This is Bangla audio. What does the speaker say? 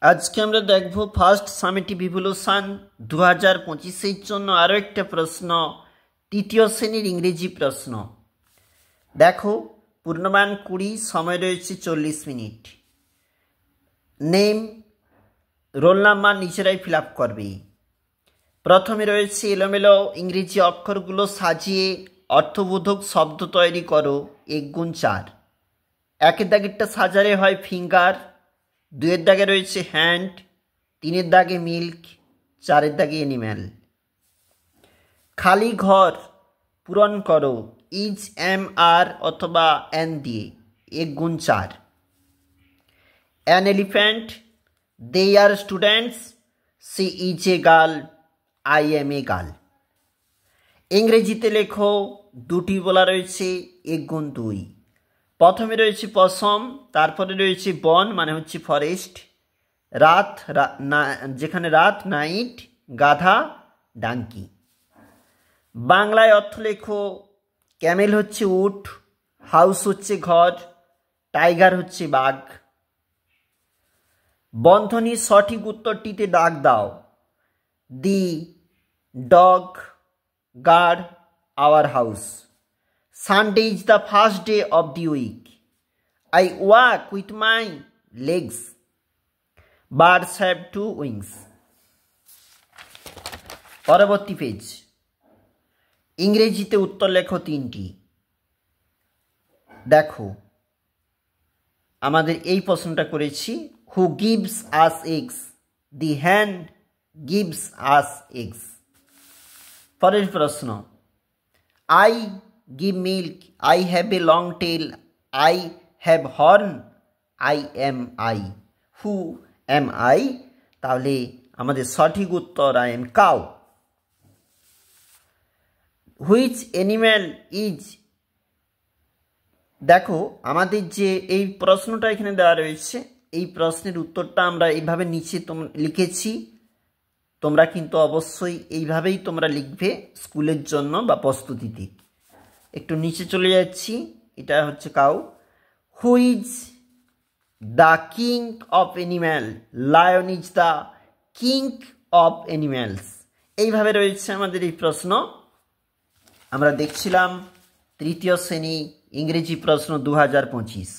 আজকে আমরা দেখব ফার্স্ট সামেটিভ ইভ্যালুয়েশন 2025 এর জন্য আরও একটা প্রশ্ন, তৃতীয় শ্রেণীর ইংরেজি প্রশ্ন। দেখো, পূর্ণমান 20, সময় রয়েছে 40 মিনিট। নেম, রোল নাম্বার নিজেরাই ফিল আপ করবে। প্রথমে রয়েছে এলোমেলো ইংরেজি অক্ষরগুলো সাজিয়ে অর্থবোধক শব্দ তৈরি করো 1 গুণ 4। একের দাগেরটা সাজালে হয় ফিঙ্গার, 2-এর দাগে রয়েছে হ্যান্ড, 3-এর দাগে মিল্ক, 4-এর দাগে অ্যানিম্যাল। খালি ঘর পূরণ করো ইজ, এম, আর অথবা এন দিয়ে 1 গুণ 4। An elephant, they are students, she is a girl, I am a girl. ইংরেজিতে লেখো, দুটি বলা রয়েছে 1 গুণ 2। প্রথমে রয়েছে পশম, তারপরে রয়েছে বন মানে হচ্ছে ফরেস্ট, রাত যেখানে রাত নাইট, গাধা ডাঙ্কি। বাংলায় অর্থ লেখো, ক্যামেল হচ্ছে উট, হাউস হচ্ছে ঘর, টাইগার হচ্ছে বাঘ। বন্ধনীর সঠিক উত্তরটিতে দাগ দাও। The dog guard our house. Sunday is the first day of the week. I walk with my legs. Birds have 2 wings. পরবর্তী পেজ। ইংরেজিতে উত্তর লেখো 3টি। দেখো, আমাদের এই প্রশ্নটা করেছি, who gives us eggs? The hen gives us eggs. পরের প্রশ্ন, I give milk, I have a long tail, I have horn, I am I. Who am I? তাহলে আমাদের সঠিক উত্তর I am cow. Which animal is? দেখো, আমাদের যে এই প্রশ্নটা এখানে দেওয়া রয়েছে, এই প্রশ্নের উত্তরটা আমরা এইভাবে নিচে লিখেছি। তোমরা কিন্তু অবশ্যই এইভাবেই তোমরা লিখবে স্কুলের জন্য বা প্রস্তুতিতে। একটু নিচে চলে যাচ্ছি, এটা হচ্ছে cow. Who is the king of animal? Lion is the king of animals. এইভাবে রয়েছে আমাদের এই প্রশ্ন। আমরা দেখছিলাম তৃতীয় শ্রেণী ইংরেজি প্রশ্ন 2025।